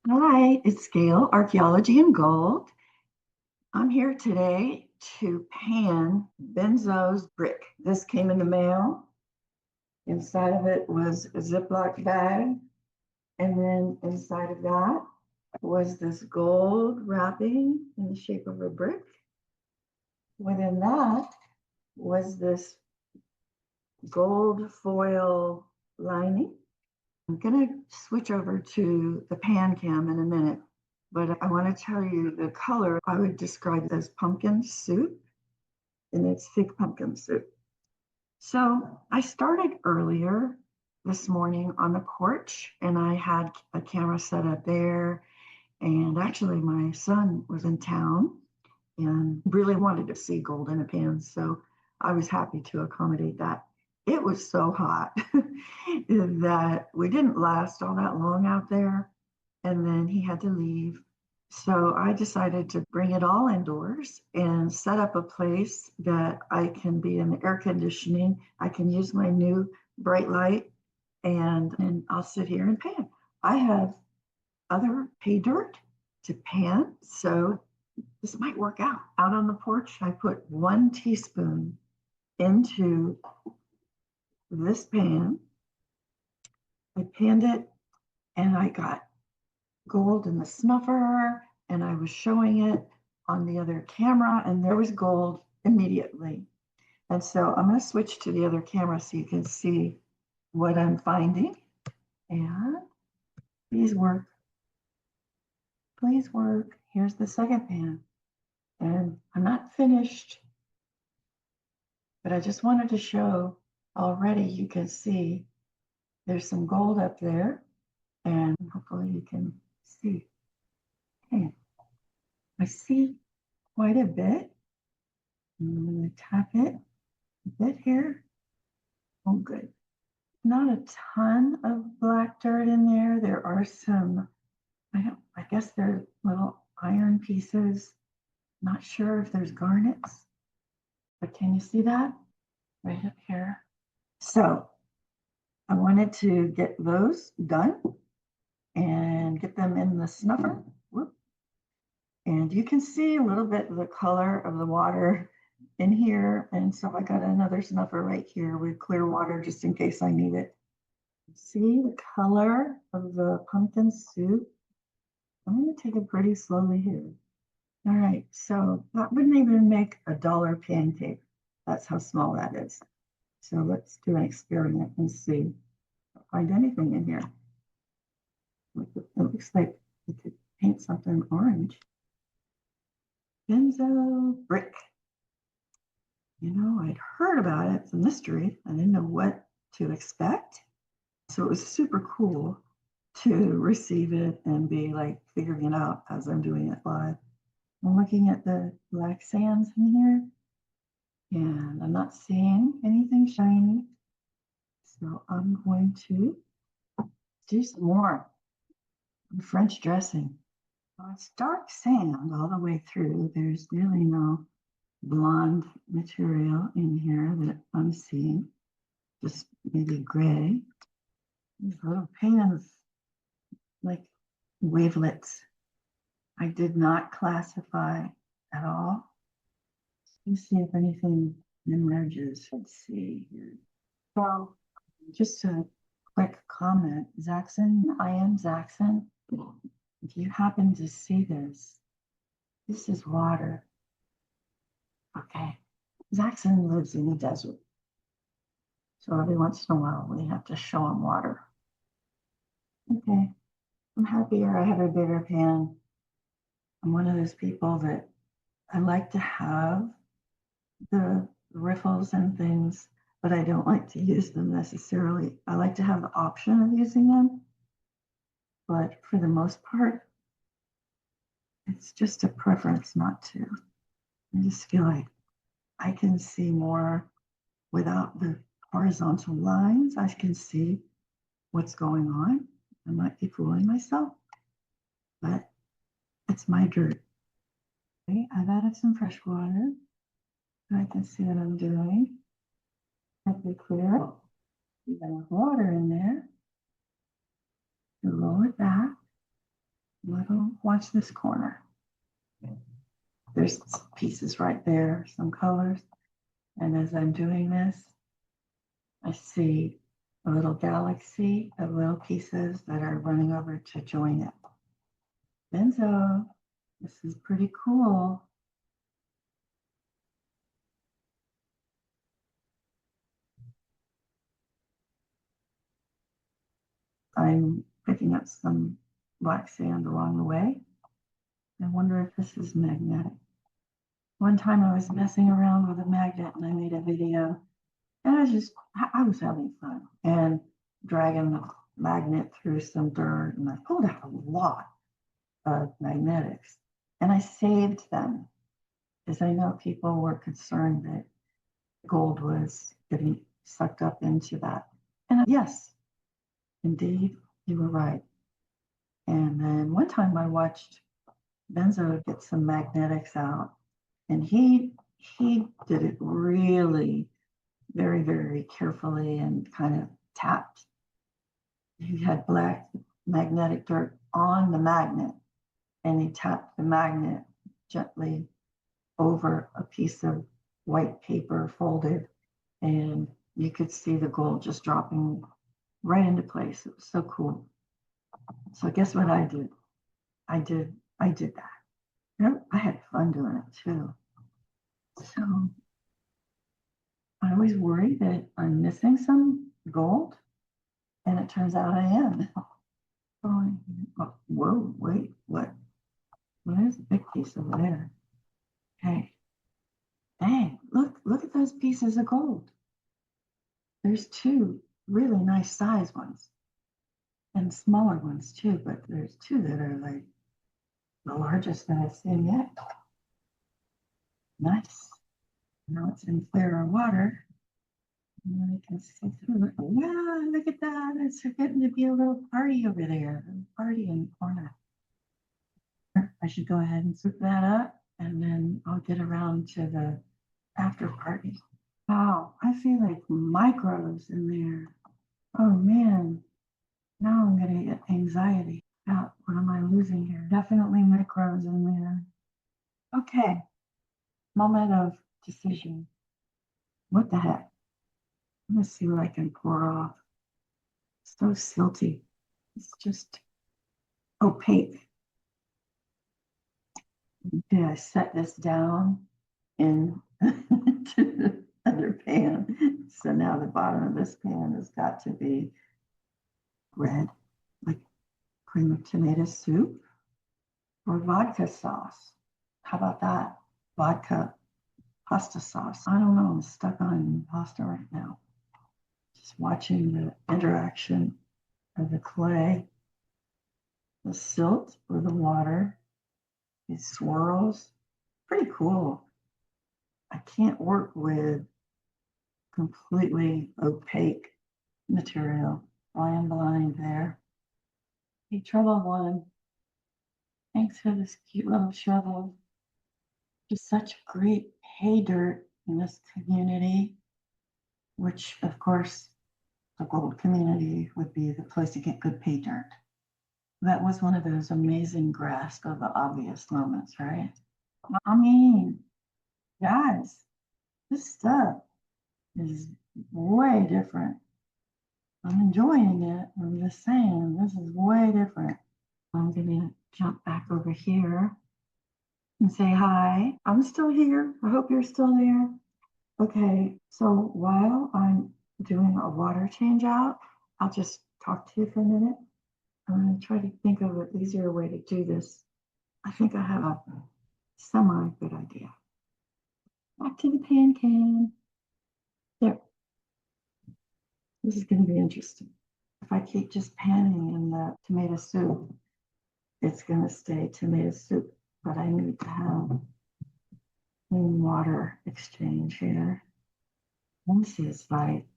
Hi, it's Gail, Archaeology and Gold. I'm here today to pan Benzo's brick. This came in the mail. Inside of it was a Ziploc bag, and then inside of that was this gold wrapping in the shape of a brick. Within that was this gold foil lining. I'm going to switch over to the pan cam in a minute, but I want to tell you the color I would describe as pumpkin soup, and it's thick pumpkin soup. So I started earlier this morning on the porch, and I had a camera set up there. And actually, my son was in town and really wanted to see gold in a pan. So I was happy to accommodate that. It was so hot that we didn't last all that long out there. And then he had to leave. So I decided to bring it all indoors and set up a place that I can be in the air conditioning. I can use my new bright light and I'll sit here and pan. I have other pay dirt to pan. So this might work out. Out on the porch, I put 1 teaspoon into this pan. I panned it and I got gold in the snuffer and I was showing it on the other camera and there was gold immediately. And so I'm going to switch to the other camera so you can see what I'm finding. And please work. Please work. Here's the second pan. And I'm not finished, but I just wanted to show already you can see there's some gold up there and hopefully you can see. Okay, I see quite a bit. I'm going to tap it a bit here. Oh, good. Not a ton of black dirt in there. There are some, I guess they're little iron pieces. Not sure if there's garnets, but can you see that? Right up here. So I wanted to get those done and get them in the snuffer. Whoop. And you can see a little bit of the color of the water in here. And so I got another snuffer right here with clear water just in case I need it. See the color of the pumpkin soup? I'm going to take it pretty slowly here. All right, so that wouldn't even make a dollar pancake. That's how small that is. So let's do an experiment and see if I find anything in here. It looks like we could paint something orange. Benzo brick. You know, I'd heard about it. It's a mystery. I didn't know what to expect. So it was super cool to receive it and be like figuring it out as I'm doing it live. I'm looking at the black sands in here and I'm not seeing anything shiny. So I'm going to do some more French dressing. Well, it's dark sand all the way through. There's really no blonde material in here that I'm seeing, just maybe gray. These little pans like wavelets. I did not classify at all. Let's see if anything emerges. Let's see here. So, just a quick comment. Zaxxon, I am Zaxxon. If you happen to see this, this is water. Okay. Zaxxon lives in the desert. So every once in a while, we have to show him water. Okay. I'm happier. I have a bigger pan. I'm one of those people that I like to have the riffles and things, but I don't like to use them necessarily. I like to have the option of using them, but for the most part, it's just a preference not to. I just feel like I can see more without the horizontal lines. I can see what's going on. I might be fooling myself, but it's my dirt. Okay, I've added some fresh water. I can see what I'm doing. Let me clear. You got enough water in there to roll it back. Watch this corner. There's pieces right there, some colors. And as I'm doing this, I see a little galaxy of little pieces that are running over to join it. Benzo, this is pretty cool. I'm picking up some black sand along the way. I wonder if this is magnetic. One time I was messing around with a magnet and I made a video, and I was having fun and dragging the magnet through some dirt, and I pulled out a lot of magnetics and I saved them because I know people were concerned that gold was getting sucked up into that. And yes, indeed, you were right. And then one time I watched Benzo get some magnetics out, and he did it really very, very carefully and kind of tapped. He had black magnetic dirt on the magnet, and he tapped the magnet gently over a piece of white paper folded, and you could see the gold just dropping right into place. It was so cool. So guess what I did? I did that. Yep, I had fun doing it too. So I always worry that I'm missing some gold, and it turns out I am. Oh, whoa, wait, what? Well, there's a big piece over there. Okay. Dang, look at those pieces of gold. There's two really nice size ones and smaller ones too, but there's two that are like the largest that I've seen yet. Nice. Now it's in clearer water. And I can see through it. Wow, look at that. It's getting to be a little party over there. A party in the corner. I should go ahead and scoop that up, and then I'll get around to the after party. Wow, I feel like micros in there. Oh man, now I'm gonna get anxiety. What am I losing here? Definitely micros in there. Okay, moment of decision. What the heck? Let's see what I can pour off. So silty. It's just opaque. Okay, I set this down in to the other pan. So now the bottom of this pan has got to be red, like cream of tomato soup or vodka sauce. How about that? Vodka pasta sauce. I don't know. I'm stuck on pasta right now. Just watching the interaction of the clay, the silt or the water, these swirls. Pretty cool. I can't work with completely opaque material. I am blind there. Hey, trouble one. Thanks for this cute little shovel. Just such great pay dirt in this community, which of course the gold community would be the place to get good pay dirt. That was one of those amazing grasp of the obvious moments, right? I mean, guys, this stuff is way different. I'm enjoying it. I'm just saying, this is way different. I'm gonna jump back over here and say hi. I'm still here. I hope you're still there. Okay, so while I'm doing a water change out, I'll just talk to you for a minute. I'm gonna try to think of an easier way to do this. I think I have a semi good idea. Back to the pan can. There. This is gonna be interesting. If I keep just panning in the tomato soup, it's gonna stay tomato soup, but I need to have clean water exchange here. This is like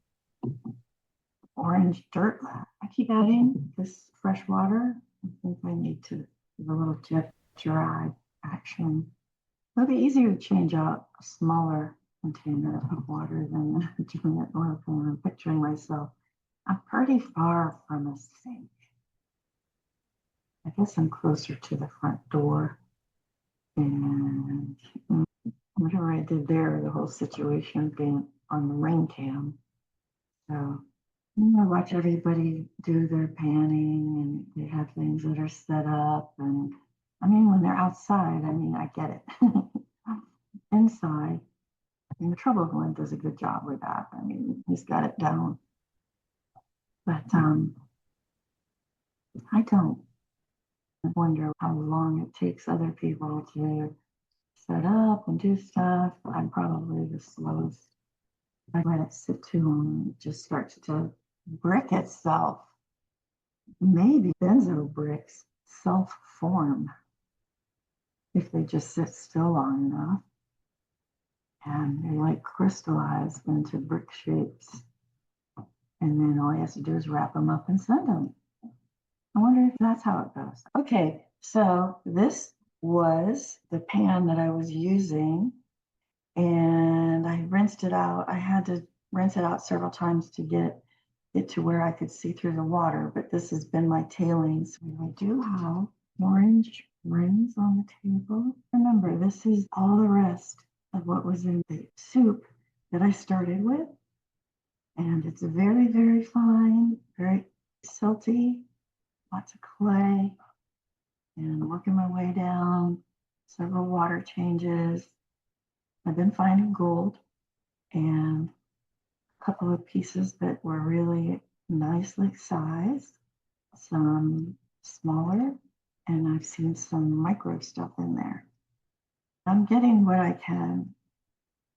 orange dirt. I keep adding this fresh water. I think I need to do a little jet dry action. It'll be easier to change out a smaller container of water than doing it oil pan. I'm picturing myself. I'm pretty far from a sink. I guess I'm closer to the front door. And whatever I did there, the whole situation being on the rain cam. So I watch everybody do their panning and they have things that are set up. And I mean, when they're outside, I mean, I get it. Inside, I mean, the Trouble One does a good job with that. I mean, he's got it down. But I don't wonder how long it takes other people to set up and do stuff. I'm probably the slowest. I let it sit too long, it just starts to brick itself. Maybe benzo bricks self-form if they just sit still long enough and they like crystallize into brick shapes. And then all he has to do is wrap them up and send them. I wonder if that's how it goes. Okay, so this was the pan that I was using and I rinsed it out. I had to rinse it out several times to get it to where I could see through the water, but this has been my tailings. I do have orange rings on the table. Remember, this is all the rest of what was in the soup that I started with. And it's very, very fine, very silty, lots of clay, and working my way down, several water changes. I've been finding gold and a couple of pieces that were really nicely sized, some smaller, and I've seen some micro stuff in there. I'm getting what I can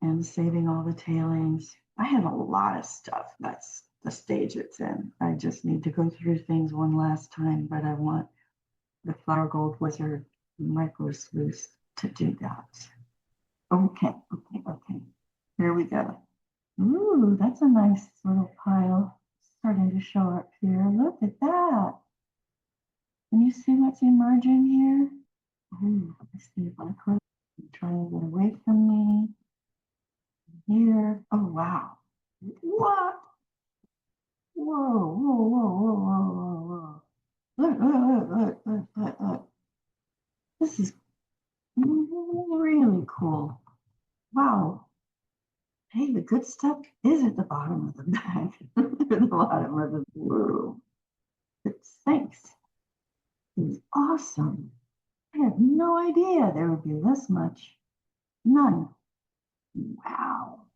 and saving all the tailings. I have a lot of stuff. That's the stage it's in. I just need to go through things one last time, but I want the Flower Gold Wizard micro sluice to do that. Okay. Here we go. Ooh, that's a nice little pile starting to show up here. Look at that. Can you see what's emerging here? Ooh, let's see if I could try to get away from me. Here. Oh, wow. What? Whoa. Look. This is really cool. Wow. Hey, the good stuff is at the bottom of the bag. At the bottom of the whoa. Thanks. It's awesome. I had no idea there would be this much. None. Wow.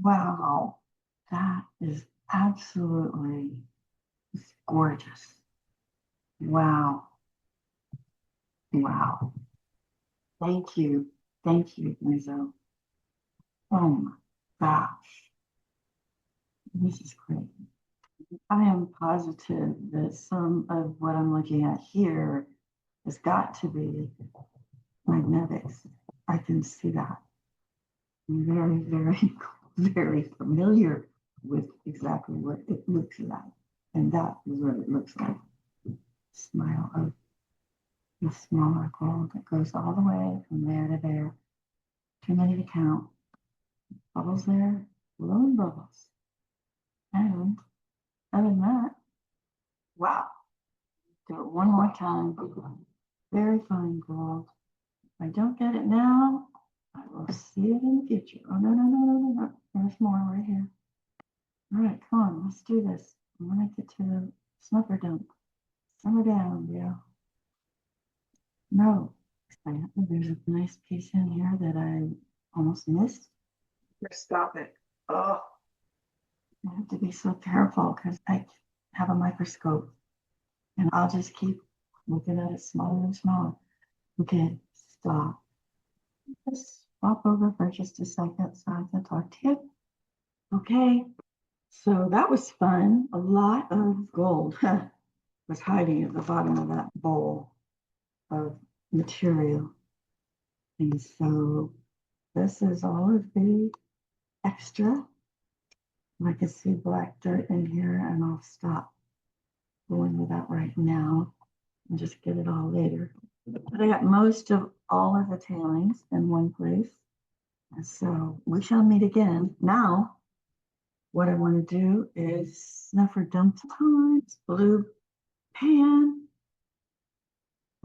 Wow. That is absolutely gorgeous. Wow. Thank you. Benzo. Oh my gosh. This is great. I am positive that some of what I'm looking at here has got to be magnetics. I can see that. I'm very familiar with exactly what it looks like. And that is what it looks like. Smile of the smaller gold that goes all the way from there to there. Too many to count. Bubbles there, blowing bubbles. And other than that, wow. Do it one more time. Very fine gold. If I don't get it now, I will see it in the future. Oh, no. There's more right here. All right, come on, let's do this. I want to get to the snuffer dump. Simmer down, Bill. No. There's a nice piece in here that I almost missed. Stop it. Oh, I have to be so careful because I have a microscope and I'll just keep looking at it smaller and smaller. Okay, stop. Just swap over for just a second so I can talk to you. Okay, so that was fun. A lot of gold was hiding at the bottom of that bowl of material. And so this is all of the extra. I can see black dirt in here and I'll stop going with that right now and just get it all later. But I got most of all of the tailings in one place. And so we shall meet again. Now what I want to do is snuffer dump times, blue pan,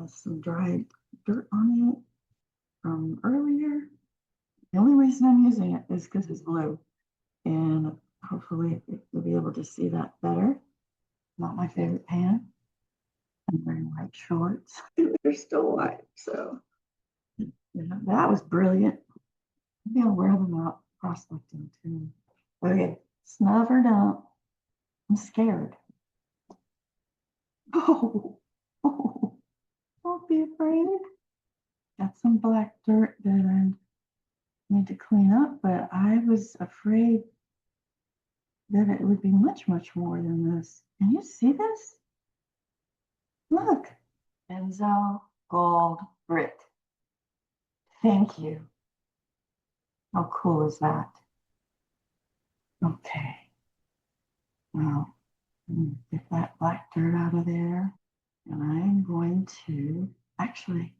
has some dried dirt on it from earlier. The only reason I'm using it is because it's blue, and hopefully you'll be able to see that better. Not my favorite pan. I'm wearing white shorts. They're still white, so that was brilliant. Maybe I'll wear them out prospecting too. Okay, snub or dump. I'm scared. Oh, oh, don't be afraid. Got some black dirt that I need to clean up, but I was afraid that it would be much, much more than this. Can you see this? Look, Benzo Gold Brick. Thank you. How cool is that? Okay. Now, get that black dirt out of there. And I'm going to actually,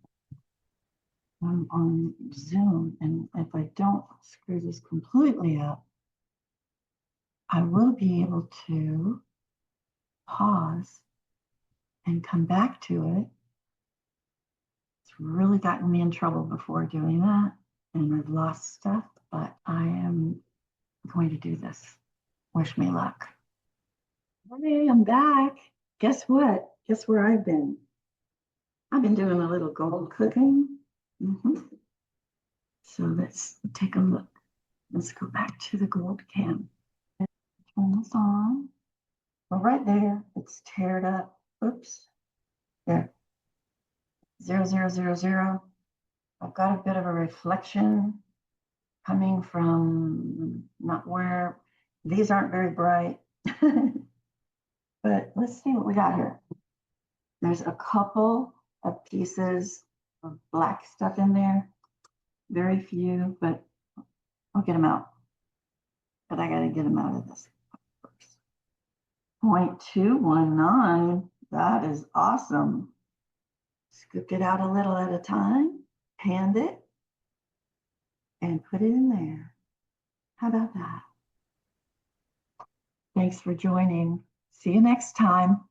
I'm on Zoom, and if I don't screw this completely up, I will be able to pause and come back to it. It's really gotten me in trouble before doing that, and I've lost stuff, but I am going to do this. Wish me luck. Hey, I'm back. Guess what? Guess where I've been? I've been doing a little gold cooking. So let's take a look. Let's go back to the gold can. Turn this on. Well, right there, it's teared up. Oops. There. 0000. I've got a bit of a reflection coming from not where these aren't very bright. But let's see what we got here. There's a couple of pieces of black stuff in there. Very few, but I'll get them out. But I got to get them out of this first. 0.219. That is awesome. Scoop it out a little at a time, hand it, and put it in there. How about that? Thanks for joining. See you next time.